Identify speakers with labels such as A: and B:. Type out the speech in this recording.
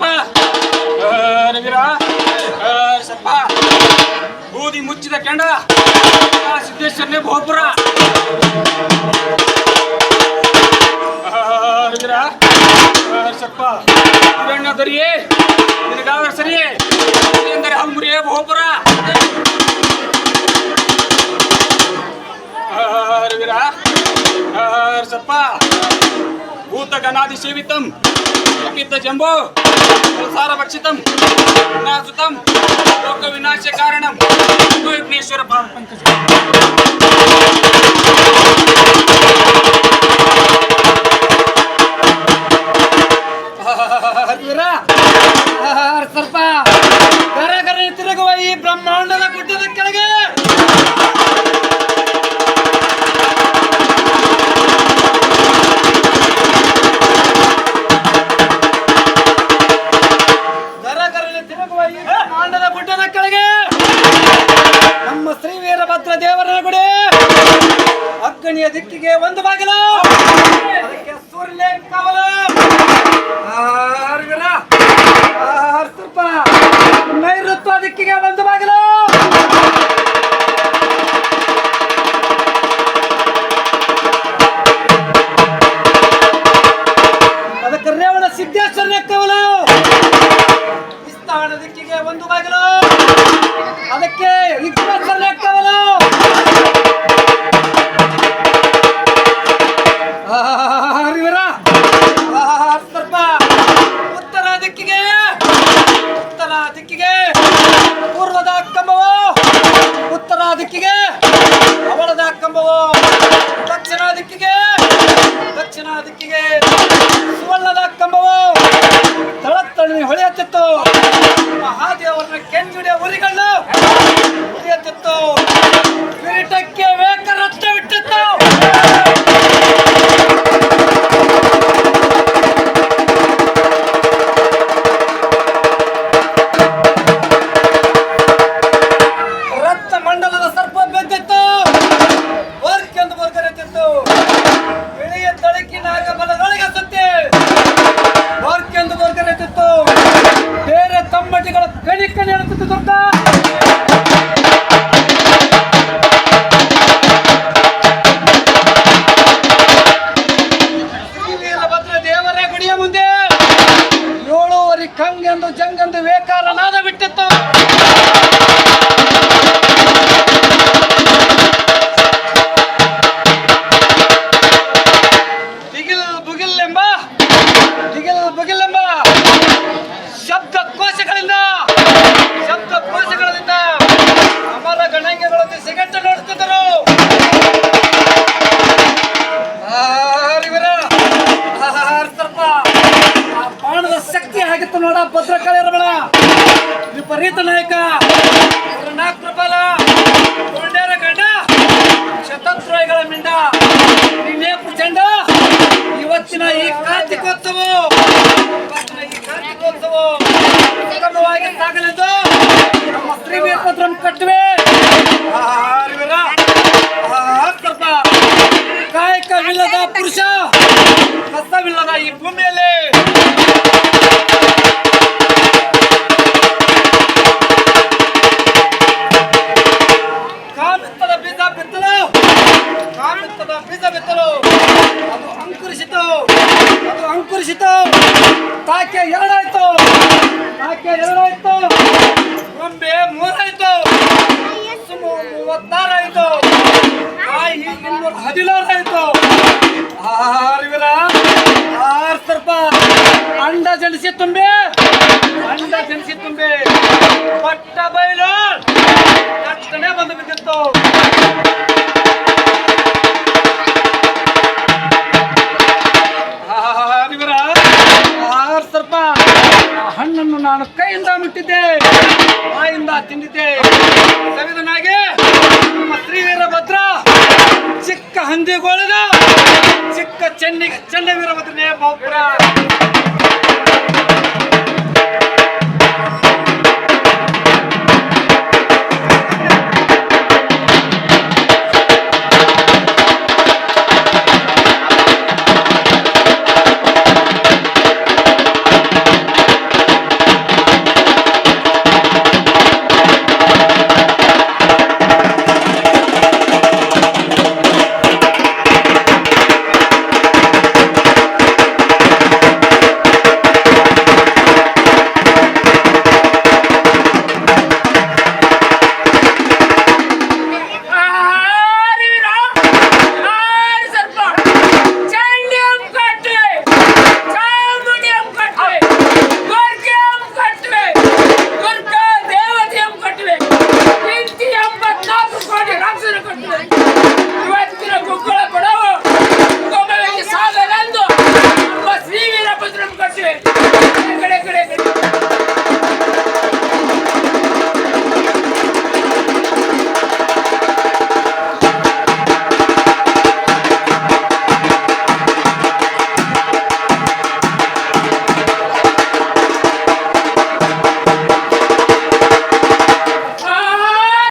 A: ಸರ್ಪ ರವಿರ ಸರ್ಪ ಬೂದಿ ಮುಚ್ಚಿದ ಕೆಂಡ ಸಿದ್ದೇಶ್ವರನೇ ಬಹುಪುರ ರವಿರ ಸರ್ಪ ಹಿರಣ್ಣ ದರಿಯೇ ನಿನಗಾದ್ರೆ ಸರಿಯೇ ಎಂದರೆ ಹಂಬುರಿಯೇ ಬಹುಪುರ ರವಿರ ಸರ್ಪ ಭೂತ ಗಣಾದಿ ಸೇವಿತಂ ಅಪಿತ್ತ ಜಂಬೋ ಸಂಸಾರ ಭಕ್ಷಿತಂ ನಾಸುತಂ ಲೋಕ ವಿನಾಶ ಕಾರಣಂ ವಿಘ್ನೇಶ್ವರ ಪಾದ ಪಂಕಜ
B: ಸರ್ಪ ಕರ ಕರ ತಿರುಗುವ ಈ ಬ್ರಹ್ಮಾಂಡದ ಗುಡ್ಡದ ಕೆಳಗೆ ನಮ್ಮ ಶ್ರೀ ವೀರಭದ್ರ ದೇವರ ಗುಡಿ ಅಗ್ನಿಯ ದಿಕ್ಕಿಗೆ ಒಂದು ಬಾಗಿಲು ಅದಕ್ಕೆ ಸೂರ್ಯ ಕವಲ ಸ್ವಲ್ಪ ನೈಋತ್ಯ ದಿಕ್ಕಿಗೆ ಒಂದು ಬಾಗಿಲು ಅದಕ್ಕೆ ರೇವಣ ಸಿದ್ದೇಶ್ವರನ ಕವಲು ವಿಸ್ತಾರ ದಿಕ್ಕಿಗೆ ಒಂದು ಬಾಗಿಲು ಅದಕ್ಕೆ ವಿಘ್ನೇಶ್ವರನ ಕವಲು ಸರ್ಪ ಉತ್ತರ ದಿಕ್ಕಿಗೆ ಪೂರ್ವದ ಕಂಬವು ಉತ್ತರ ದಿಕ್ಕಿಗೆ ಅವಳದ ಕಂಬವು ದಕ್ಷಿಣ ದಿಕ್ಕಿಗೆ ಸುವರ್ಣದ ಕಂಬವು ತಳತ್ತಳಿ ಹೊಳೆಯುತ್ತಿತ್ತು ಮಹಾದೇವರನ್ನ ಕೆಂಜುಡಿಯ ಉರಿಗಳು ಉರಿಯುತ್ತಿತ್ತು ಕಿರೀಟಕ್ಕೆ ವೇಕರತ್ತ ಬಿಟ್ಟಿತ್ತು ರಕ್ತ ಮಂಡಲದ ಸರ್ಪ ಬೆದ್ದಿತ್ತು ವರ್ಕೆಂದು ಬರ್ಗರೆತ್ತಿತ್ತು ಬಿಳಿಯ ತಳಕಿನಾಗ ಬಲದೊಳಗೆ ಸುತ್ತಿ ವರ್ಕೆಂದು ಬರ್ಗರೆತ್ತಿತ್ತು ಬೇರೆ ತಮ್ಮಟಿಗಳ ಕಣಿ ಎಳುತ್ತಿತ್ತು ದುರ್ಗ ವೀರಭದ್ರ ದೇವರ ಗುಡಿಯ ಮುಂದೆ 7 ಕಂಗೆಂದು ಜಂಗೆಂದು ವೇಕಾರ ನಾದ ಬಿಟ್ಟಿತ್ತು ದಿಗಿಲ್ ಬುಗಿಲ್ ಎಂಬ ಶಬ್ದ ಕೋಶಗಳಿಂದ ಅಮರ ಗಣಂಗೆಗಳನ್ನು ಸಿಗಟ್ಟು ನೋಡುತ್ತಿದ್ದರು ಸರ್ಪ ಆ ಬಾಣದ ಶಕ್ತಿ ಆಗಿತ್ತು ನೋಡ ಭದ್ರಕಾಳಿ ರಮಣ ವಿಪರೀತ ನಾಯಕ ಪ್ರಬಲ ಕೊಂಡೇರ ಗಂಡ ಶತದ್ರೋಹಿಗಳ ಮಿಂಡ ನೀನೇ ಪ್ರಚಂಡ ಇವತ್ತಿನ ಈ ಕಾರ್ತಿಕೋತ್ಸವ ಸುಗಮವಾಗಿ ಸಾಗಲೆಂದು ನಮ್ಮ ಶ್ರೀ ವೀರಭದ್ರನ ಕಟ್ಟುವೆ ಸರ್ಪ ಕಾಯಕವಿಲ್ಲದ ಪುರುಷ ಕಸವಿಲ್ಲದ ಈ ಭೂಮಿಯಲ್ಲಿ ಕಾಮಿತ್ತದ ಬೀಜ ಬಿತ್ತಲು ಅದು ಅಂಕುರಿಸಿತು ಕಾಕೆ ಎರಡಾಯ್ತು ಗೊಂಬೆ 3 ಆಯ್ತು 36 ಆಯ್ತು ಕಾಯಿ 216 ಆಯ್ತು ಸರ್ಪ ಅಂಡ ಜನಿಸಿ ತುಂಬೆ ಪಟ್ಟ ಬಯಲು ತಕ್ಷಣ ಬಂದು ಬಿದ್ದಿತ್ತು ಸರ್ಪ ಹಣ್ಣನ್ನು ನಾನು ಕೈಯಿಂದ ಮುಟ್ಟಿದ್ದೆ ಬಾಯಿಂದ ತಿಂದಿದ್ದೆ ಸವಿದನಾಗೆ ನಮ್ಮ ಶ್ರೀ ವೀರಭದ್ರ ಚಿಕ್ಕ ಹಂದಿಗೋಳದ ಚಿಕ್ಕ ಚೆನ್ನ ವೀರಭದ್ರನೇ ಬಹುಪುರ